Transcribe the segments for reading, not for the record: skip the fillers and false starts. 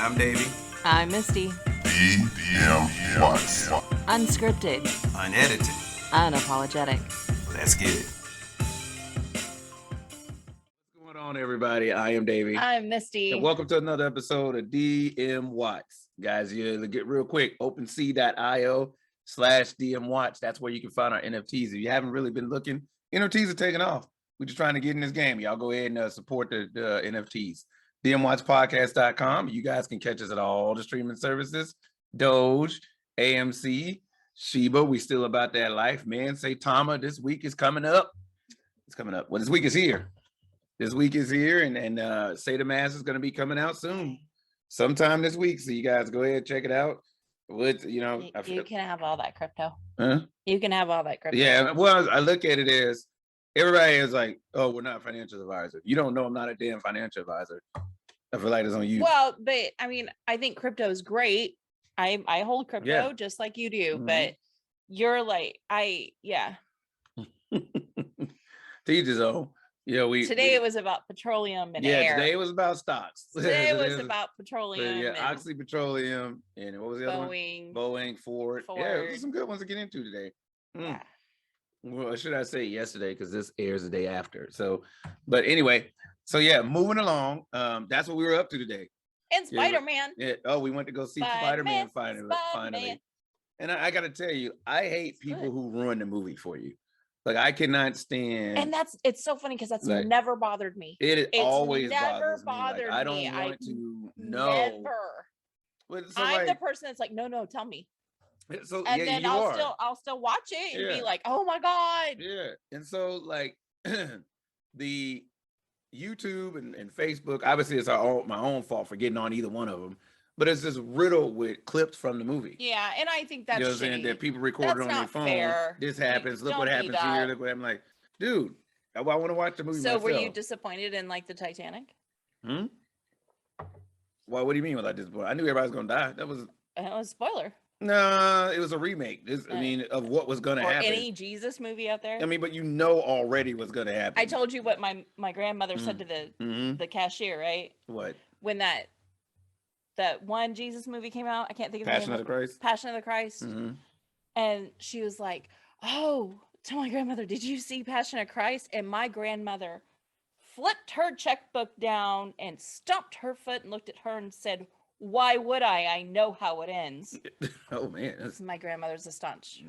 I'm Davie. I'm Misti. DMWATS. Unscripted. Unedited. Unapologetic. Let's get it. What's going on, everybody? I am Davie. I'm Misti. And welcome to another episode of DMWATS. Guys, you get real quick, OpenSea.io/DMWATS. That's where you can find our NFTs. If you haven't really been looking, NFTs are taking off. We're just trying to get in this game. Y'all go ahead and support the NFTs. DMWATSpodcast.com. You guys can catch us at all the streaming services. Doge, AMC, Sheba. We still about that life, man. Saitama, this week is coming up. It's coming up. Well, this week is here. This week is here, and Say the Mass is going to be coming out soon, sometime this week. So you guys go ahead, check it out. With you can have all that crypto. Huh? You can have all that crypto. Yeah. Well, I look at it as everybody is like, "Oh, we're not a financial advisor." You don't know I'm not a damn financial advisor. I feel like it's on you. Well, but I mean, I think crypto is great. I hold crypto just like you do, but you're like, Teach his own. Yeah, today it was about petroleum and air. Today it was about stocks. Today it was about petroleum. Yeah, Oxy Petroleum, and what was the other one? Boeing, Ford. Yeah, there's some good ones to get into today. Yeah. Well, should I say yesterday, because this airs the day after. So, but anyway, so yeah, moving along. That's what we were up to today. And Spider-Man. Yeah. Oh, we went to go see Spider-Man finally. And I got to tell you, I hate people who ruin the movie for you. Like, I cannot stand. And it's so funny because that's never bothered me. It's always never bothered me. Like, I don't want to know. Never. I'm the person that's like, no, tell me. So and then I'll still watch it and be like, oh my God. Yeah. And so like the YouTube and Facebook, obviously it's my own fault for getting on either one of them, but it's just riddled with clips from the movie. Yeah, and I think that's shitty. That people recorded on their phone. Fair. This happens. Look what happens here. Look what I'm like, dude. I want to watch the movie. So myself. Were you disappointed in like the Titanic? Well, what do you mean with that disappointed? I knew everybody was gonna die. That was a spoiler. No, it was a remake. Of what was going to happen. Any Jesus movie out there. I mean, but you know already what's going to happen. I told you what my grandmother said to the cashier, right? What? When that one Jesus movie came out, I can't think of Passion of the Christ. Passion of the Christ. And she was like, "Oh, tell my grandmother, did you see Passion of Christ?" And my grandmother flipped her checkbook down and stomped her foot and looked at her and said, "Why would I? I know how it ends." Oh man, my grandmother's a staunch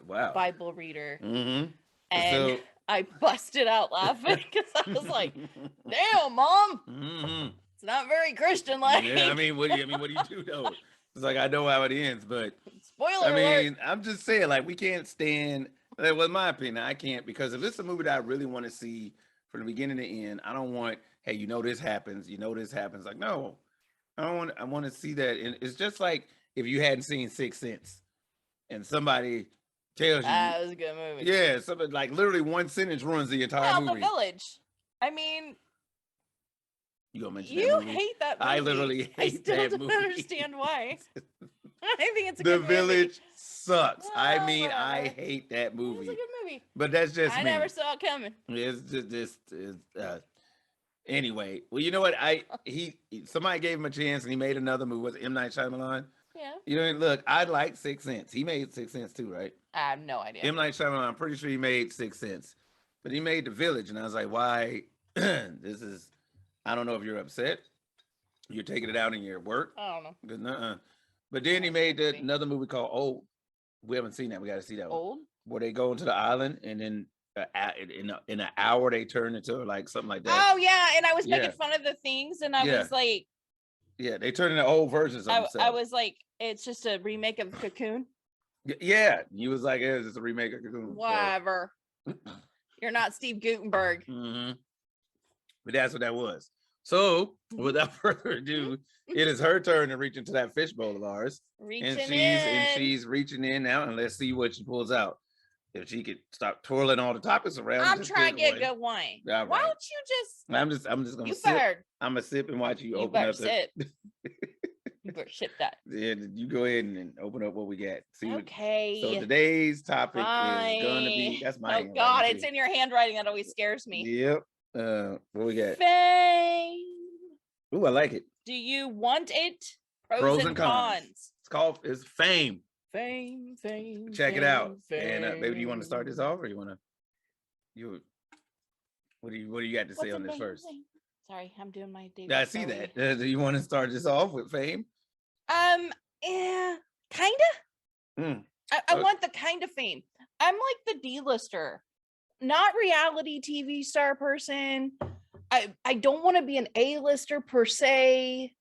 wow Bible reader, and so I busted out laughing because I was like, "Damn, Mom, it's not very Christian-like." Yeah, I mean, what do you do though? It's like I know how it ends, but spoiler alert. alert. I'm just saying, like, we can't stand. That was my opinion. I can't, because if it's a movie that I really want to see from the beginning to end, I don't want. Hey, this happens. This happens. Like, no. I want to see that. And it's just like if you hadn't seen Sixth Sense and somebody tells you that was a good movie. Yeah, something like literally one sentence ruins the entire movie. The Village. I mean, you gonna mention that movie? Hate that movie. I literally hate that movie. I still don't understand why. I think it's a good movie. The Village sucks. Well, I mean, whatever. I hate that movie. It's a good movie. But that's just me. I never saw it coming. It's just anyway, well, you know what? Somebody gave him a chance and he made another movie. Was it M. Night Shyamalan? Yeah. Look, I like Sixth Sense. He made Sixth Sense too, right? I have no idea. M. Night Shyamalan, I'm pretty sure he made Sixth Sense, but he made The Village, and I was like, why? I don't know if you're upset. You're taking it out in your work. I don't know. But then he made another movie called Old. We haven't seen that. We got to see that one. Old? Where they go into the island and then in an hour they turn into like something like that. Oh yeah, and I was making fun of the things, and I was like, they turn into old versions of themselves. I was like, it's just a remake of Cocoon. Yeah, you was like, it's just a remake of Cocoon. Whatever. You're not Steve Guttenberg. But that's what that was. So without further ado, it is her turn to reach into that fishbowl of ours, and she's reaching in now, and let's see what she pulls out. If she could stop twirling all the topics around. I'm trying to get a good wine. Why don't you just? I'm just gonna sip. I'm gonna sip and watch you open up. Sip. You better sip that. Yeah, you go ahead and open up what we got. See okay. So today's topic is gonna be. That's my. Oh God, it's in your handwriting. That always scares me. Yep. What we got? Fame. Ooh, I like it. Do you want it? Pros and cons. It's fame. Fame. Check it out. Fame. And baby, do you want to start this off, or you want to? What do you got to say on this first? Sorry, I'm doing my David. I see that. Do you want to start this off with fame? Yeah, kinda. I want the kind of fame. I'm like the D-lister, not reality TV star person. I don't want to be an A-lister per se.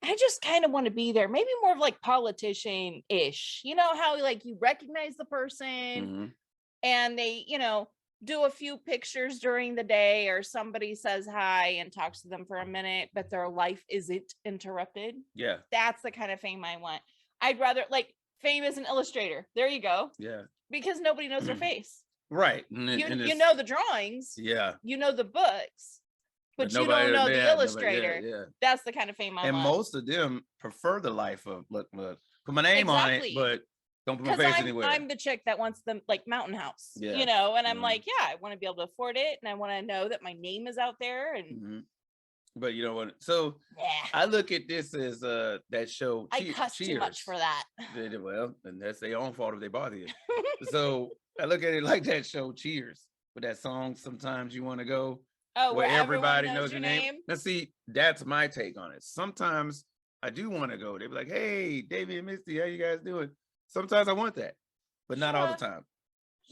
I just kind of want to be there. Maybe more of like politician-ish. You know how like you recognize the person and they, do a few pictures during the day, or somebody says hi and talks to them for a minute, but their life isn't interrupted. Yeah. That's the kind of fame I want. I'd rather like fame as an illustrator. There you go. Yeah. Because nobody knows their face. Right. You know the drawings. Yeah. You know the books. But you don't know the illustrator. Yeah. That's the kind of fame I want. And most of them prefer the life of look, put my name on it, but don't put my face anywhere. I'm the chick that wants the like mountain house, and I'm like, yeah, I want to be able to afford it, and I want to know that my name is out there. And but you know what? So I look at this as that show. I cuss too much for that. Well, and that's their own fault if they bother you. So I look at it like that show Cheers, with that song Sometimes You Want to Go. Oh, where everybody knows your name. Now see, that's my take on it. Sometimes I do want to go. They be like, hey, Davie and Misti, how you guys doing? Sometimes I want that, but not all the time.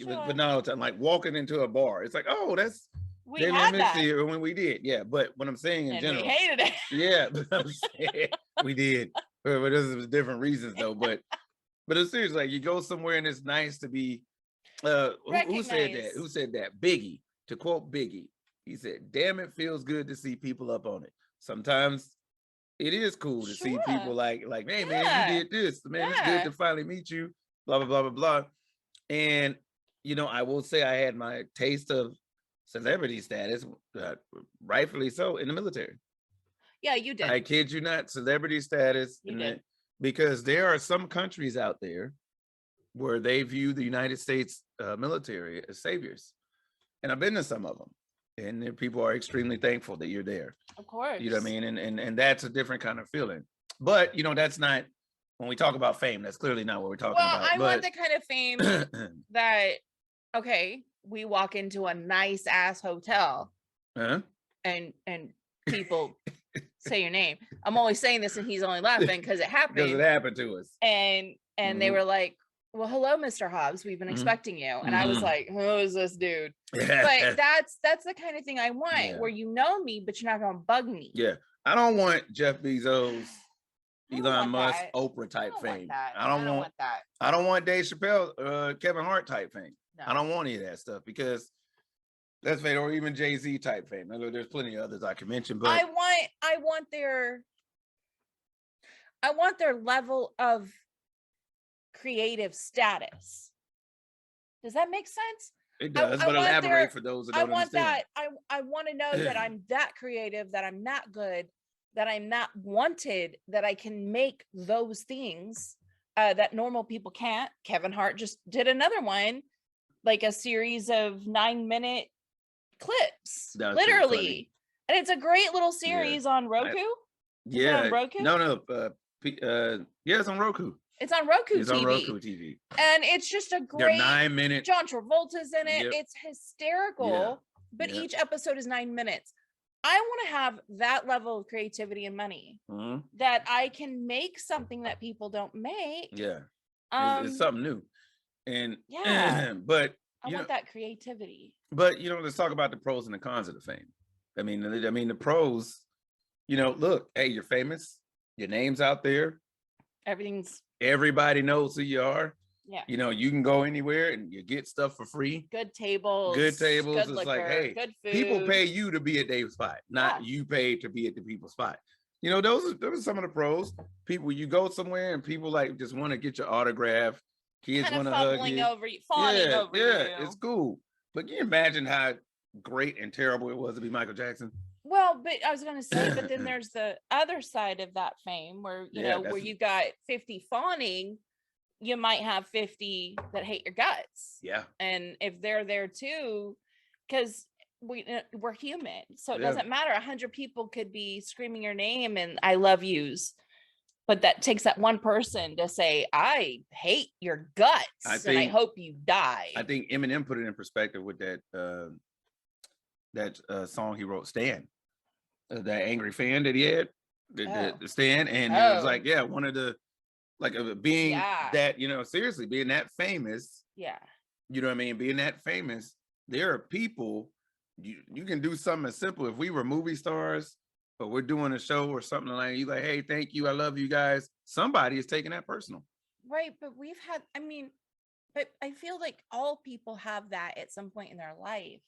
But not all the time. Like walking into a bar, it's like, oh, that's Davie and Misti when we did. Yeah, but what I'm saying in general, we hated it. Yeah, but I'm saying we did. But this is different reasons though. But it's seriously like you go somewhere and it's nice to be. Who said that? Who said that? Biggie. To quote Biggie, he said, "Damn, it feels good to see people up on it. Sometimes." It is cool to see people like, hey man, you did this, man. It's good to finally meet you. Blah blah blah blah blah. And I will say I had my taste of celebrity status, rightfully so, in the military. Yeah, you did. I kid you not, celebrity status. You did. Because there are some countries out there where they view the United States military as saviors, and I've been to some of them. And people are extremely thankful that you're there. Of course. You know what I mean? And that's a different kind of feeling. But, that's not, when we talk about fame, that's clearly not what we're talking about. I want the kind of fame that, okay, we walk into a nice ass hotel and people say your name. I'm only saying this and he's only laughing because it happened. Because it happened to us. And they were like, well, hello, Mr. Hobbs. We've been expecting you. And I was like, who is this dude? But that's the kind of thing I want, where you know me, but you're not going to bug me. Yeah. I don't want Jeff Bezos, Elon Musk, Oprah type fame. I don't want that. I don't want Dave Chappelle, Kevin Hart type fame. No. I don't want any of that stuff because let's face it, or even Jay-Z type fame. I know there's plenty of others I can mention, but I want their level of creative status. Does that make sense? It does, but elaborate for those that don't understand. I want to know that I'm that creative, that I'm not good, that I'm not wanted, that I can make those things that normal people can't. Kevin Hart just did another one, like a series of 9-minute clips, literally. And it's a great little series on Roku. Yeah. On Roku? No. It's on Roku. It's on Roku TV. It's on Roku TV. And it's just a great 9-minute. John Travolta's in it. Yep. It's hysterical. But each episode is 9 minutes. I want to have that level of creativity and money that I can make something that people don't make. Yeah. It's something new. And but I want that creativity. But let's talk about the pros and the cons of the fame. I mean the pros, look, hey, you're famous, your name's out there. Everybody knows who you are. Yeah. You can go anywhere and you get stuff for free. Good tables. Good it's liquor, like, hey, good food. People pay you to be at their spot, not you pay to be at the people's spot. Those are some of the pros. People, you go somewhere and people like just want to get your autograph. Kids want to hug you. Fawning over you. It's cool. But can you imagine how great and terrible it was to be Michael Jackson? Well, but I was going to say, but then there's the other side of that fame where, where you got 50 fawning, you might have 50 that hate your guts. Yeah. And if they're there too, because we're human, so it Yeah. doesn't matter. 100 people could be screaming your name and I love yous, but that takes that one person to say, I hate your guts and I hope you die. I think Eminem put it in perspective with that song he wrote, Stan, that angry fan that he had, the Stan, and it was like, yeah, one of the, like, being that, you know, seriously, being that famous, yeah, you know what I mean, being that famous, there are people, you can do something as simple. If we were movie stars, but we're doing a show or something, like, you like, hey, thank you, I love you guys, somebody is taking that personal. Right, but we've had, I mean, but I feel like all people have that at some point in their life,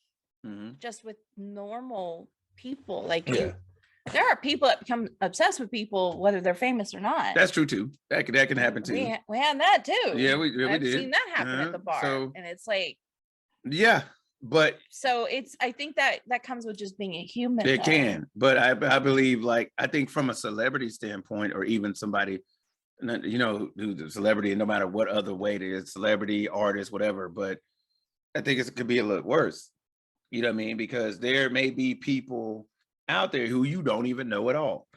just with normal people. Like, there are people that become obsessed with people, whether they're famous or not. That's true too. That can happen too. We had that too. Yeah, we I've did. seen that happen at the bar, so, and it's like, yeah, but so it's, I think that comes with just being a human. It can, but I believe, like, I think from a celebrity standpoint, or even somebody, you know, who's a celebrity, no matter what other way it is, celebrity, artist, whatever, but I think it could be a little worse. You know what I mean? Because there may be people out there who you don't even know at all.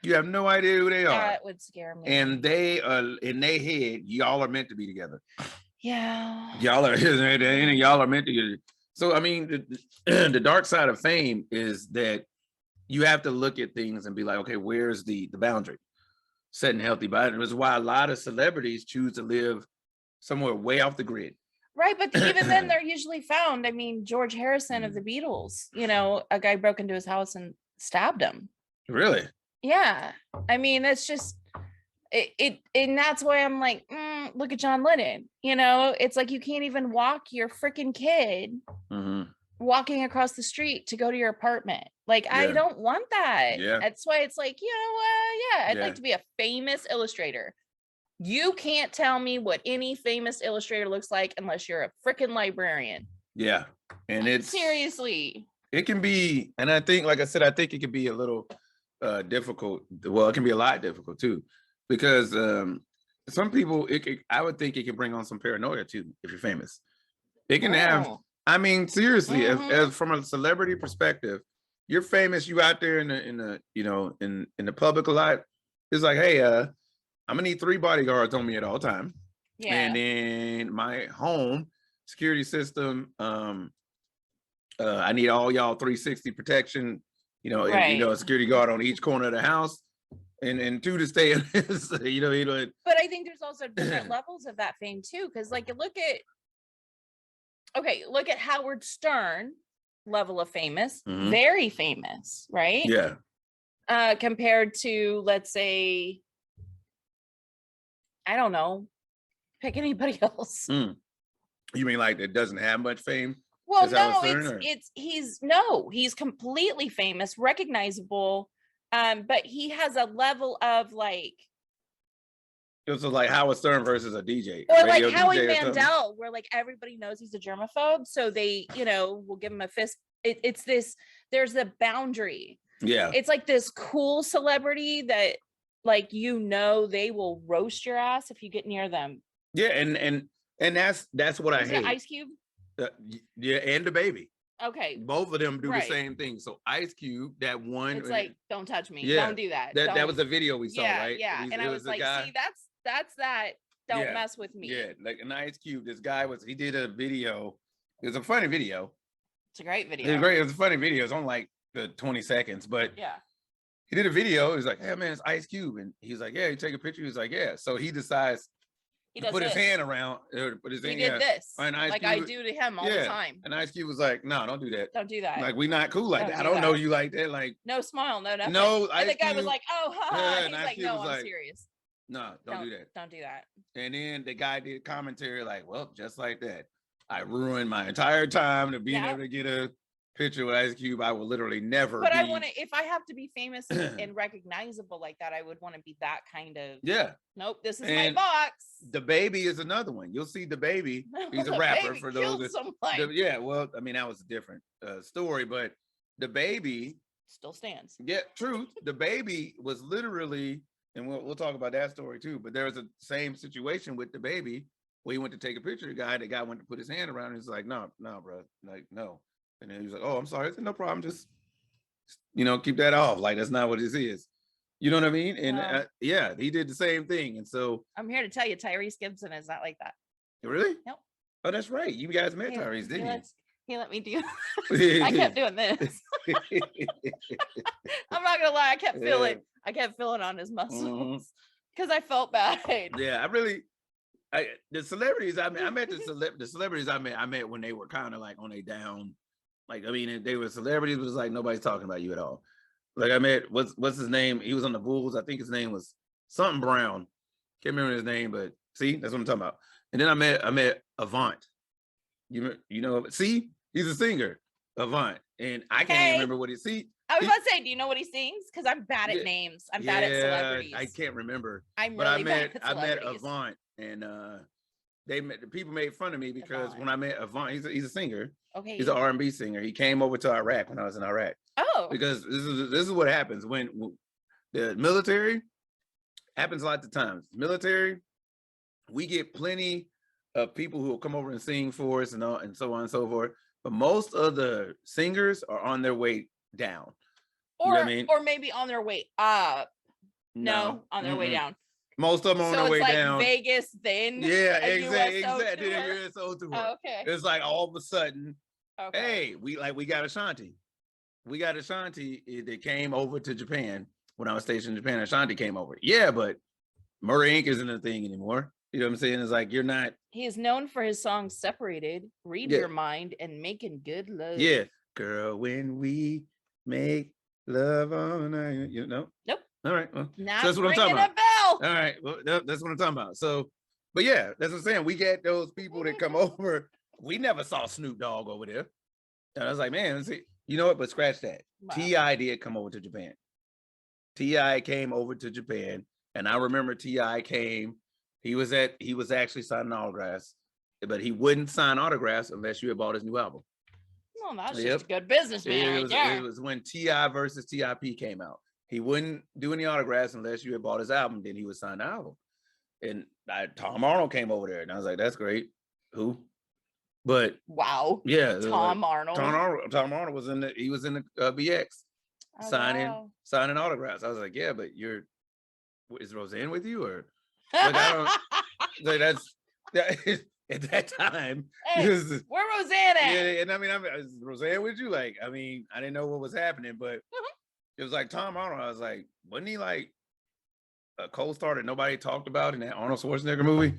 You have no idea who they are. That would scare me. And they are in their head, y'all are meant to be together. Yeah. Y'all are meant to. So I mean, the dark side of fame is that you have to look at things and be like, okay, where's the boundary? Setting healthy boundaries. That's why a lot of celebrities choose to live somewhere way off the grid. Right, but even then they're usually found. I mean, George Harrison of the Beatles, you know, a guy broke into his house and stabbed him. Really? Yeah. I mean, it's just it and that's why I'm like, look at John Lennon. You know, it's like you can't even walk your freaking kid walking across the street to go to your apartment. Like, I don't want that. Yeah. That's why it's like, you know, I'd like to be a famous illustrator. You can't tell me what any famous illustrator looks like unless you're a freaking librarian. Yeah. And it's seriously, it can be, and I think, like I said, I think it can be a little difficult. Well, it can be a lot difficult too, because some people, I would think it can bring on some paranoia too if you're famous. It can have, I mean, seriously, as from a celebrity perspective, you're famous, you out there in the you know, in the public a lot. It's like, hey, I'm gonna need 3 bodyguards on me at all time. Yeah. And then my home security system, I need all y'all 360 protection, you know, you know, a security guard on each corner of the house, and 2 to stay, you know. But I think there's also different levels of that fame too, because like look at Howard Stern level of famous, very famous, right? Yeah. Compared to, let's say, I don't know, pick anybody else. You mean like it doesn't have much fame? Well, no, he's completely famous, recognizable, but he has a level of like. It was like Howard Stern versus a DJ, or like Howie Mandel, where like everybody knows he's a germaphobe, so they, you know, will give him a fist. It's this. There's a boundary. Yeah, it's like this cool celebrity that, like, you know, they will roast your ass if you get near them. Yeah, and that's what I hate. Ice Cube. Yeah, and the baby. Okay, both of them do the same thing. So Ice Cube, that one, it's like, don't touch me. Yeah, don't do that. That was the video we saw, right? Yeah, and I was like, see, that's that. Don't mess with me. Yeah, like an Ice Cube. This guy he did a video. It was a funny video. It's a great video. It was a funny video. It's on like the 20 seconds, but yeah. He did a video. He's like, hey man, it's Ice Cube. And he's like, yeah, you take a picture. He's like, yeah. So he decides to put his hand around. Put his hand, he did this. And like Cube, I do to him all the time. And Ice Cube was like, no, don't do that. Don't do that. Like, we not cool like that. I don't know you like that. Like, no smile, no nothing. No, and the guy was like, oh, haha. He's like, no, I'm serious. No, don't do that. Don't do that. And then the guy did commentary like, well, just like that, I ruined my entire time to being able to get a picture with Ice Cube. I will literally never. But I want to, if I have to be famous and recognizable like that, I would want to be that kind of. Yeah. Nope, this is my box. The Baby is another one. You'll see the Baby. He's a rapper for those. Yeah, well, I mean, that was a different story, but the Baby still stands. Yeah, truth. The Baby was literally, and we'll talk about that story too. But there was a same situation with the Baby where he went to take a picture of the guy. The guy went to put his hand around. And he's like, no, bro, like no. And then he was like, oh, I'm sorry. I said, no problem. Just, keep that off. Like, that's not what this is. You know what I mean? And yeah, he did the same thing. And so I'm here to tell you, Tyrese Gibson is not like that. really? Nope. Oh, that's right. You guys met Tyrese, didn't you? He let me do. I kept doing this. I'm not gonna lie. I kept feeling on his muscles because I felt bad. Yeah, the celebrities I met the celebrities I met when they were kind of like on a down, like, I mean, they were celebrities, but it's like nobody's talking about you at all. Like I met what's his name? He was on the Bulls. I think his name was something Brown. Can't remember his name, but see, that's what I'm talking about. And then I met Avant. You know, see, he's a singer, Avant, and I can't even remember what he see. I was about to say, do you know what he sings? Because I'm bad at names. I'm bad at celebrities. I can't remember. I'm really bad at I met celebrities. Avant, and the people made fun of me because when I met Avant, he's a singer. Okay. He's an R&B singer. He came over to Iraq when I was in Iraq. Oh. Because this is what happens when the military happens a lot of times. Military, we get plenty of people who will come over and sing for us and so on and so forth. But most of the singers are on their way down. Or, you know what I mean? Or maybe on their way up. No, on their way down. Most of them on their way down. Vegas, then yeah, exactly. USO tour. Oh, okay. It's like all of a sudden, okay. Hey, we got Ashanti. We got Ashanti that came over to Japan when I was stationed in Japan. Ashanti came over. Yeah, but Murder Inc. isn't a thing anymore. You know what I'm saying? It's like, you're not. He is known for his songs Separated, Read Your Mind, and Making Good Love. Yeah. Girl, when we make love all night, Nope. All right. Well, not so that's what I'm talking about. All right. Well, that's what I'm talking about. So, but yeah, that's what I'm saying. We get those people that come over. We never saw Snoop Dogg over there. And I was like, man, see, you know what? But scratch that. Wow. T.I. did come over to Japan. T.I. came over to Japan. And I remember T.I. came. He was actually signing autographs, but he wouldn't sign autographs unless you had bought his new album. Well, that's just a good businessman. It was when T.I. versus T.I.P. came out. He wouldn't do any autographs unless you had bought his album. Then he would sign the album. And Tom Arnold came over there, and I was like, "That's great." But wow, yeah, Tom Arnold. Tom Arnold was in the BX signing autographs. I was like, "Yeah, but is Roseanne with you or?" Like, I don't. Like, at that time. Hey, where Roseanne at? Yeah, and I mean, is Roseanne with you? Like, I mean, I didn't know what was happening, but it was like Tom Arnold. I was like, wasn't he like a co-star that nobody talked about in that Arnold Schwarzenegger movie?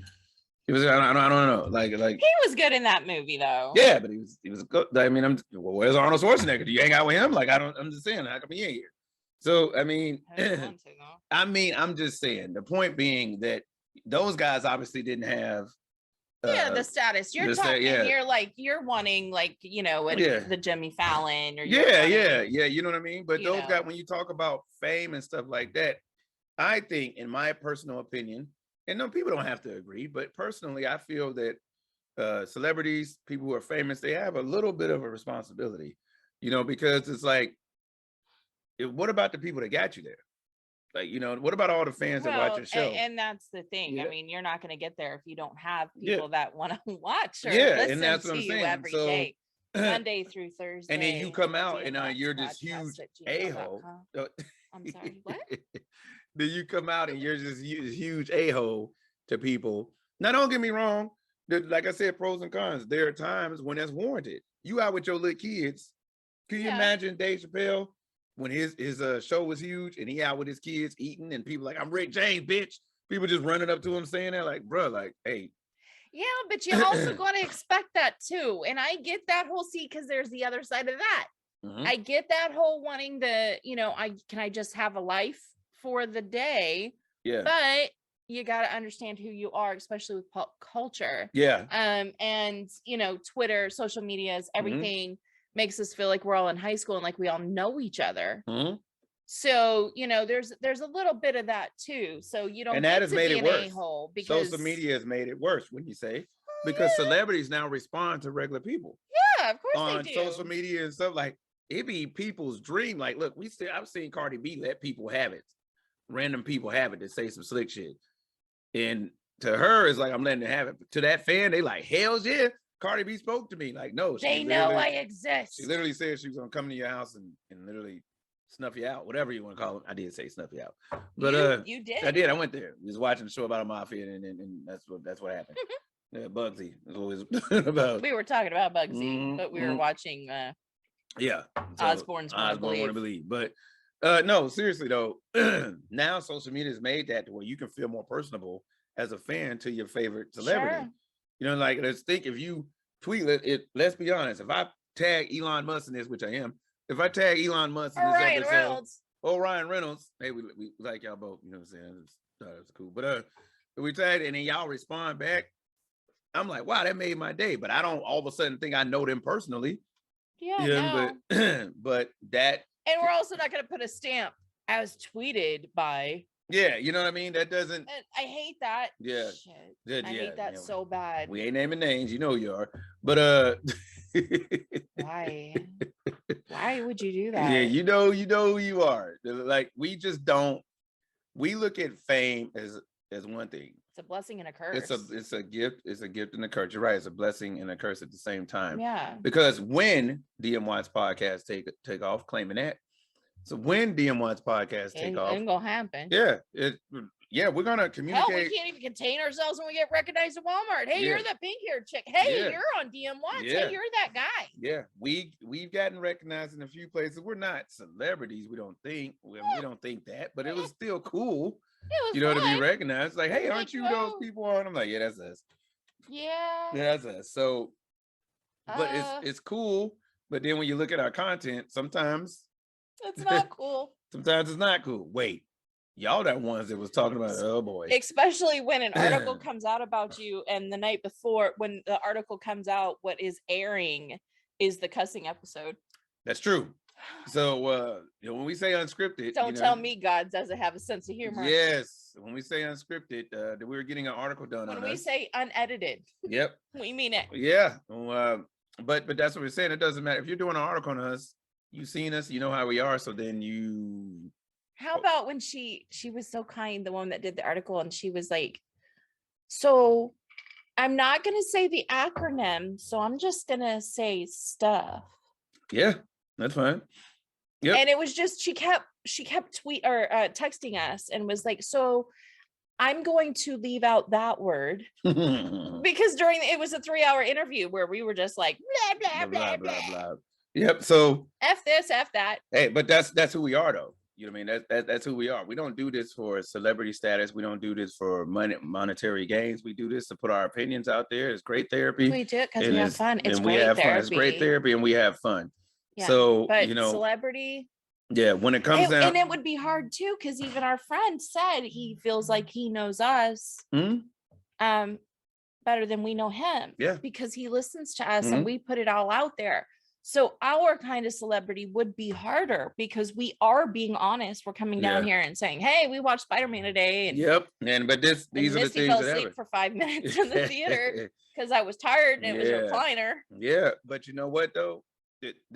He was. I don't know. Like he was good in that movie though. Yeah, but he was good. I mean, where's Arnold Schwarzenegger? Do you hang out with him? Like, I'm just saying, how come he ain't here? So I mean, I'm just saying. The point being that those guys obviously didn't have. The status you're talking. You're wanting the Jimmy Fallon or you know what I mean. But those guys, when you talk about fame and stuff like that, I think, in my personal opinion, and no, people don't have to agree, but personally, I feel that celebrities, people who are famous, they have a little bit of a responsibility, because it's like, what about the people that got you there? Like, what about all the fans that watch your show? And that's the thing. I mean, you're not going to get there if you don't have people that want to watch or listen and that's what to I'm you saying. every day, Monday through Thursday. And then you come out and you're this huge a-hole. I'm sorry, what? Then you come out and you're just huge a-hole to people. Now, don't get me wrong. Like I said, pros and cons. There are times when that's warranted. You out with your little kids. Can you imagine Dave Chappelle? When his show was huge and he out with his kids eating and people like, I'm Rick James, bitch. People just running up to him saying that, like, bro, like, hey. Yeah, but you also got to expect that too. And I get that whole because there's the other side of that. Mm-hmm. I get that whole wanting to, I just have a life for the day. Yeah. But you got to understand who you are, especially with pop culture. Yeah. And Twitter, social media is everything. Mm-hmm. Makes us feel like we're all in high school and like we all know each other. Mm-hmm. So, there's a little bit of that too. So you don't. And that has made it worse. Because social media has made it worse. When you say, because celebrities now respond to regular people. Yeah, of course on they do. Social media and stuff, like it be people's dream. Like, look, I've seen Cardi B let people have it, random people have it to say some slick shit, and to her it's like, I'm letting it have it. To that fan, they like, hell yeah. Cardi B spoke to me. Like, no, They know I exist. She literally said she was gonna come to your house and literally snuff you out, whatever you want to call it. I did say snuff you out, but you did. I did. I went there. We was watching the show about a mafia, and that's what happened. Yeah, Bugsy is always about. We were talking about Bugsy, but we were watching. Yeah, so Osborne's Wanna Believe. But no, seriously though, now social media has made that to where you can feel more personable as a fan to your favorite celebrity. Sure. You know, like let's think if you tweet it. Let's be honest. If I tag Elon Musk in this, which I am, if I tag Elon Musk in this episode, Ryan Reynolds, hey, we like y'all both. You know what I'm saying? Thought it was cool. But if we tag and then y'all respond back, I'm like, wow, that made my day. But I don't all of a sudden think I know them personally. Yeah, no. but that, and we're also not going to put a stamp as tweeted by. Yeah, you know what I mean. That doesn't. I hate that. Yeah, shit. I hate that so bad. We ain't naming names, you know you are. But why? Why would you do that? Yeah, you know who you are. Like we just don't. We look at fame as one thing. It's a blessing and a curse. It's a gift. It's a gift and a curse. You're right. It's a blessing and a curse at the same time. Yeah. Because when DMWATS podcast take off, claiming that. So when DMWATS podcast take off, ain't gonna happen. Yeah, we're gonna communicate. Hell, we can't even contain ourselves when we get recognized at Walmart. Hey, you're the pink hair chick. Hey, you're on DMWATS. Hey, you're that guy. Yeah, we've gotten recognized in a few places. We're not celebrities. We don't think. We don't think that, but it was still cool. It was to be recognized. Like, hey, aren't you those people on? I'm like, yeah, that's us. Yeah, that's us. So, but it's cool. But then when you look at our content, sometimes it's not cool. Sometimes it's not cool. Wait, y'all that ones that was talking about, oh boy. Especially when an article comes out about you, and the night before, when the article comes out, what is airing is the cussing episode. That's true. So when we say unscripted, don't tell me God doesn't have a sense of humor. Yes, when we say unscripted, that we were getting an article done when on we us. say unedited. Yep, we mean it. Yeah, but that's what we're saying. It doesn't matter if you're doing an article on us. You've seen us, you know how we are. So then you. How about when she was so kind, the one that did the article, and she was like, "So, I'm not gonna say the acronym, so I'm just gonna say stuff." Yeah. That's fine. Yeah. And it was just she kept texting us and was like, so I'm going to leave out that word because it was a 3-hour interview where we were just like blah blah blah blah blah. Yep. So F this, F that. Hey, but that's who we are though. You know what I mean? That's who we are. We don't do this for celebrity status. We don't do this for monetary gains. We do this to put our opinions out there. It's great therapy. We do it because we have fun. It's great therapy. It's great therapy and we have fun. Yeah, so, but celebrity. Yeah, when it comes down. And it would be hard too, because even our friend said he feels like he knows us better than we know him. Yeah. Because he listens to us and we put it all out there. So our kind of celebrity would be harder because we are being honest. We're coming down here and saying, hey, we watched Spider-Man today. And, but these are the things fell asleep for 5 minutes in the theater because I was tired and it was a recliner. Yeah. But you know what though?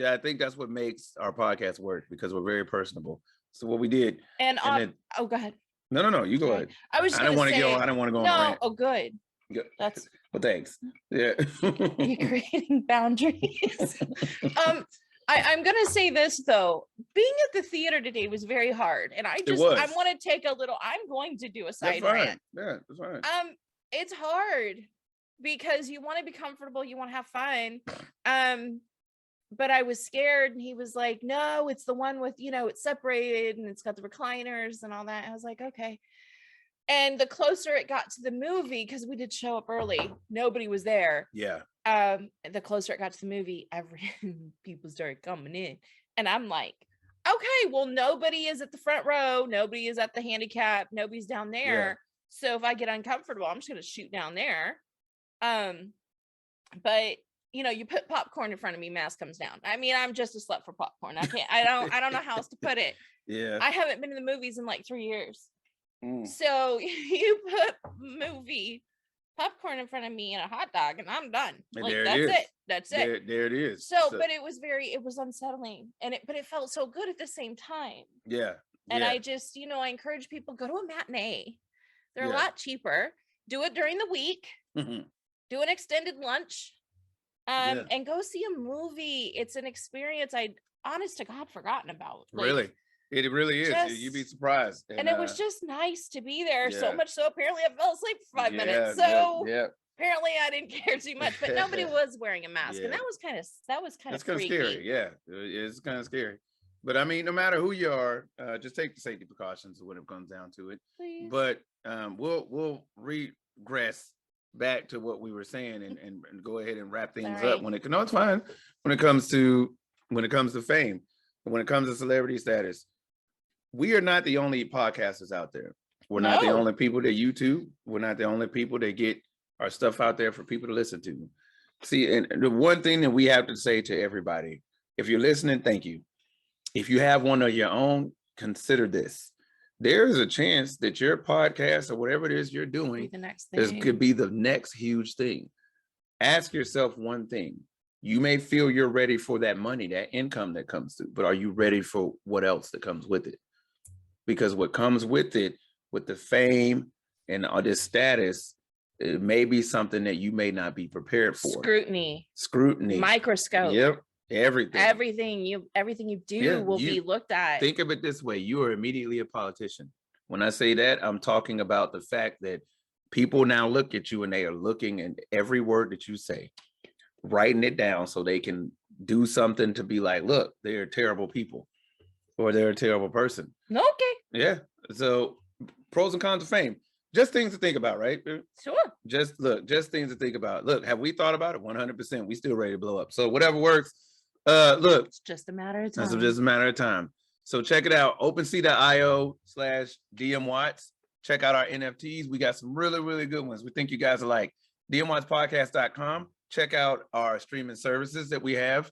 I think that's what makes our podcast work because we're very personable. So what we did. And go ahead. No, you go ahead. I don't want to go on a rant. Oh, good. That's well, thanks. Yeah. You're creating boundaries. I'm gonna say this though. Being at the theater today was very hard. And I want to take I'm going to do a side rant. Yeah, that's fine. It's hard because you want to be comfortable, you want to have fun. But I was scared and he was like, no, it's the one with, it's separated and it's got the recliners and all that. I was like, okay. And the closer it got to the movie, because we did show up early, nobody was there. Yeah. The closer it got to the movie, people started coming in. And I'm like, okay, well, nobody is at the front row. Nobody is at the handicap. Nobody's down there. Yeah. So if I get uncomfortable, I'm just going to shoot down there. But you put popcorn in front of me, mask comes down. I mean, I'm just a slut for popcorn. I don't know how else to put it. Yeah. I haven't been to the movies in like 3 years. So you put movie popcorn in front of me and a hot dog and I'm done. Like that's it. There it is. So but it was unsettling but it felt so good at the same time. Yeah. And I just, I encourage people, go to a matinee. They're a lot cheaper. Do it during the week. Do an extended lunch. And go see a movie. It's an experience I'd honest to God forgotten about. Like, Really, it really is. You'd be surprised. And it was just nice to be there. So yeah. much so apparently I fell asleep for 5 minutes. So yeah. apparently I didn't care too much, but nobody was wearing a mask. Yeah. And that was kind of freaky. Scary. Yeah, it's kind of scary. But I mean, no matter who you are, just take the safety precautions when it comes down to it. Please. But we'll regress back to what we were saying and go ahead and wrap things up. No, it's fine. When it comes to fame, when it comes to celebrity status, we are not the only podcasters out there. We're not the only people that YouTube. We're not the only people that get our stuff out there for people to listen to. See, and the one thing that we have to say to everybody, if you're listening, thank you. If you have one of your own, consider this. There is a chance that your podcast or whatever it is you're doing could be the next huge thing. Ask yourself one thing. You may feel you're ready for that money, that income that comes through, but are you ready for what else that comes with it? Because what comes with it, with the fame and all this status, it may be something that you may not be prepared for. Scrutiny, microscope. Yep. Everything you do will be looked at. Think of it this way. You are immediately a politician. When I say that, I'm talking about the fact that people now look at you and they are looking at every word that you say, writing it down so they can do something to be like, look, they're terrible people or they're a terrible person. Okay. Yeah. So pros and cons of fame. Just things to think about, right? Sure. Just things to think about. Look, have we thought about it? 100%. We still ready to blow up. So whatever works. Look, it's just a matter of time. It's just a matter of time. So check it out. OpenSea.io/DMWATS. Check out our NFTs. We got some really, really good ones. We think you guys are like. DMWATSpodcast.com. Check out our streaming services that we have.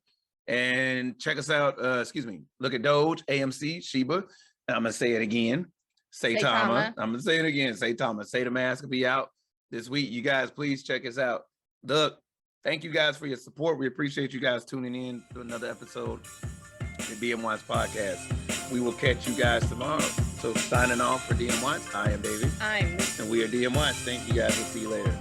And check us out. Look at Doge, AMC, Shiba. I'm going to say it again. Saitama. I'm going to say it again. Saitama. Say the mask will be out this week. You guys, please check us out. Look, thank you guys for your support. We appreciate you guys tuning in to another episode of the DMWATS podcast. We will catch you guys tomorrow. So signing off for DMWATS, I am Davie. I'm Misti. And we are DMWATS. Thank you guys. We'll see you later.